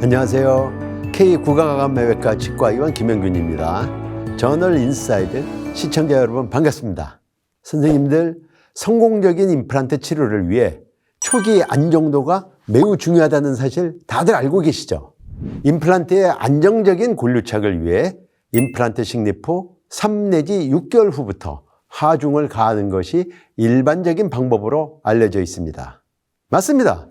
안녕하세요. K구강암매외과 치과의원 김영균입니다. 저널 인사이드 시청자 여러분 반갑습니다. 선생님들, 성공적인 임플란트 치료를 위해 초기 안정도가 매우 중요하다는 사실 다들 알고 계시죠? 임플란트의 안정적인 골류착을 위해 임플란트 식립 후 3 내지 6개월 후부터 하중을 가하는 것이 일반적인 방법으로 알려져 있습니다. 맞습니다.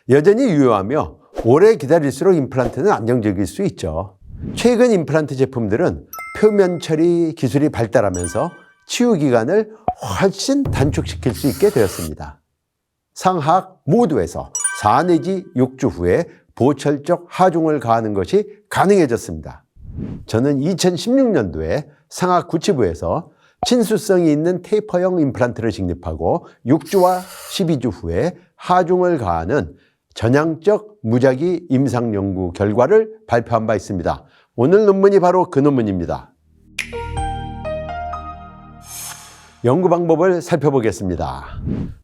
여전히 유효하며 오래 기다릴수록 임플란트는 안정적일 수 있죠. 최근 임플란트 제품들은 표면 처리 기술이 발달하면서 치유 기간을 훨씬 단축시킬 수 있게 되었습니다. 상하악 모두에서 4 내지 6주 후에 보철적 하중을 가하는 것이 가능해졌습니다. 저는 2016년도에 상하악 구치부에서 친수성이 있는 테이퍼형 임플란트를 식립하고 6주와 12주 후에 하중을 가하는 전향적 무작위 임상 연구 결과를 발표한 바 있습니다. 오늘 논문이 바로 그 논문입니다. 연구 방법을 살펴보겠습니다.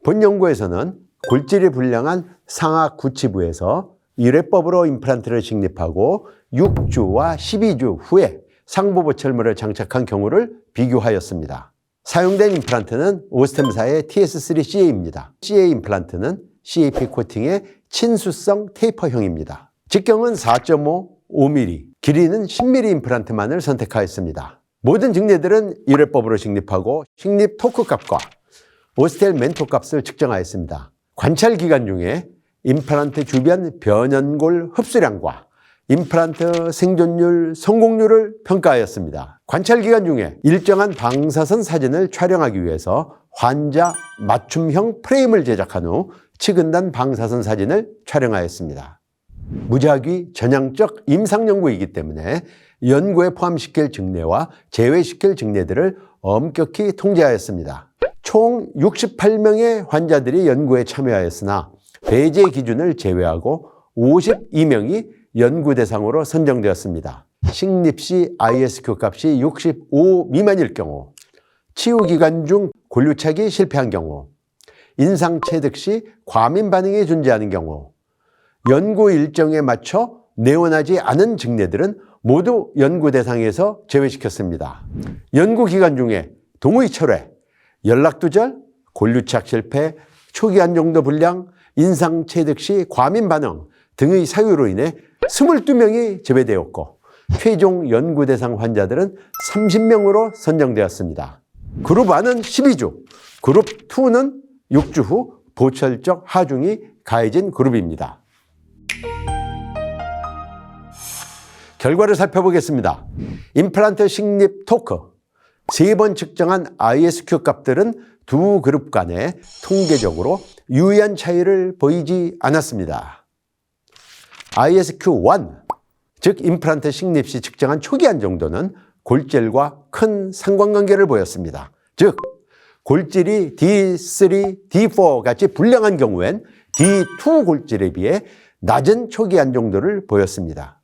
본 연구에서는 골질이 불량한 상하악 구치부에서 1회법으로 임플란트를 식립하고 6주와 12주 후에 상부보철물을 장착한 경우를 비교하였습니다. 사용된 임플란트는 오스템사의 TS3CA입니다. CA 임플란트는 CAP 코팅의 친수성 테이퍼형입니다. 직경은 4.5, 5mm, 길이는 10mm 임플란트만을 선택하였습니다. 모든 증례들은 1회법으로 식립하고 식립 토크 값과 오스텔 멘토 값을 측정하였습니다. 관찰 기간 중에 임플란트 주변 변연골 흡수량과 임플란트 생존율, 성공률을 평가하였습니다. 관찰 기간 중에 일정한 방사선 사진을 촬영하기 위해서 환자 맞춤형 프레임을 제작한 후 측은단 방사선 사진을 촬영하였습니다. 무작위 전향적 임상 연구이기 때문에 연구에 포함시킬 증례와 제외시킬 증례들을 엄격히 통제하였습니다. 총 68명의 환자들이 연구에 참여하였으나 배제 기준을 제외하고 52명이 연구 대상으로 선정되었습니다. 식립 시 ISQ 값이 65 미만일 경우, 치유 기간 중 골류착이 실패한 경우, 인상 체득 시 과민 반응이 존재하는 경우, 연구 일정에 맞춰 내원하지 않은 증례들은 모두 연구 대상에서 제외시켰습니다. 연구 기간 중에 동의 철회, 연락 두절, 골류착 실패, 초기 안정도 불량, 인상 체득 시 과민 반응 등의 사유로 인해 22명이 제외되었고 최종 연구 대상 환자들은 30명으로 선정되었습니다. 그룹 1은 12주, 그룹 2는 6주 후 보철적 하중이 가해진 그룹입니다. 결과를 살펴보겠습니다. 임플란트 식립 토크, 3번 측정한 ISQ 값들은 두 그룹 간에 통계적으로 유의한 차이를 보이지 않았습니다. ISQ1, 즉 임플란트 식립 시 측정한 초기 안정도는 골질과 큰 상관관계를 보였습니다. 즉 골질이 D3, D4 같이 불량한 경우엔 D2 골질에 비해 낮은 초기 안정도를 보였습니다.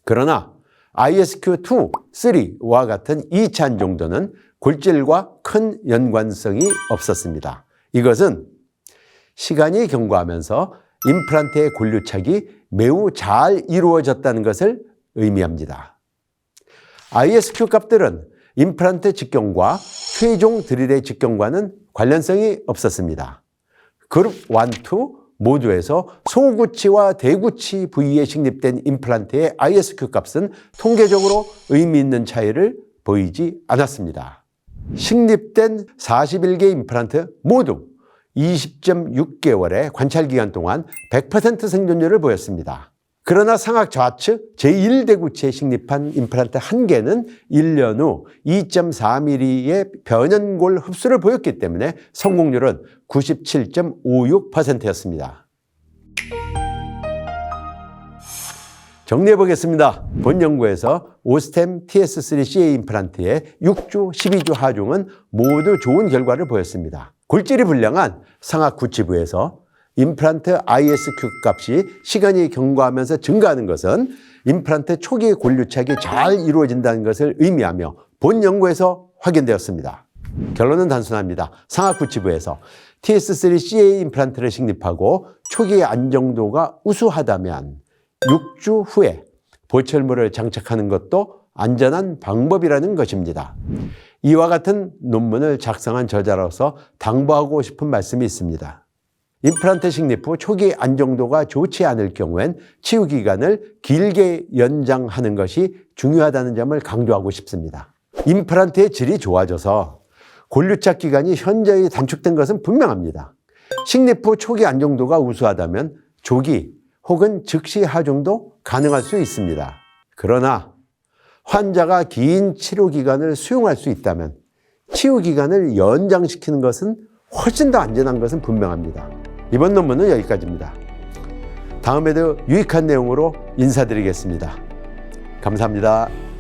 그러나 ISQ2, 3와 같은 2차 안정도는 골질과 큰 연관성이 없었습니다. 이것은 시간이 경과하면서 임플란트의 골류착이 매우 잘 이루어졌다는 것을 의미합니다. ISQ 값들은 임플란트 직경과 최종 드릴의 직경과는 관련성이 없었습니다. 그룹 1, 2 모두에서 소구치와 대구치 부위에 식립된 임플란트의 ISQ 값은 통계적으로 의미 있는 차이를 보이지 않았습니다. 식립된 41개 임플란트 모두 20.6개월의 관찰 기간 동안 100% 생존율을 보였습니다. 그러나 상악 좌측 제1대구치에 식립한 임플란트 1개는 1년 후 2.4mm의 변연골 흡수를 보였기 때문에 성공률은 97.56%였습니다. 정리해 보겠습니다. 본 연구에서 오스템 TS3CA 임플란트의 6주, 12주 하중은 모두 좋은 결과를 보였습니다. 골질이 불량한 상악 구치부에서 임플란트 ISQ 값이 시간이 경과하면서 증가하는 것은 임플란트 초기 골류착이 잘 이루어진다는 것을 의미하며 본 연구에서 확인되었습니다. 결론은 단순합니다. 상악 구치부에서 TS3CA 임플란트를 식립하고 초기 안정도가 우수하다면 6주 후에 보철물을 장착하는 것도 안전한 방법이라는 것입니다. 이와 같은 논문을 작성한 저자로서 당부하고 싶은 말씀이 있습니다. 임플란트 식립 후 초기 안정도가 좋지 않을 경우엔 치유 기간을 길게 연장하는 것이 중요하다는 점을 강조하고 싶습니다. 임플란트의 질이 좋아져서 골류착 기간이 현저히 단축된 것은 분명합니다. 식립 후 초기 안정도가 우수하다면 조기 혹은 즉시 하중도 가능할 수 있습니다. 그러나 환자가 긴 치료 기간을 수용할 수 있다면 치유 기간을 연장시키는 것은 훨씬 더 안전한 것은 분명합니다. 이번 논문은 여기까지입니다. 다음에도 유익한 내용으로 인사드리겠습니다. 감사합니다.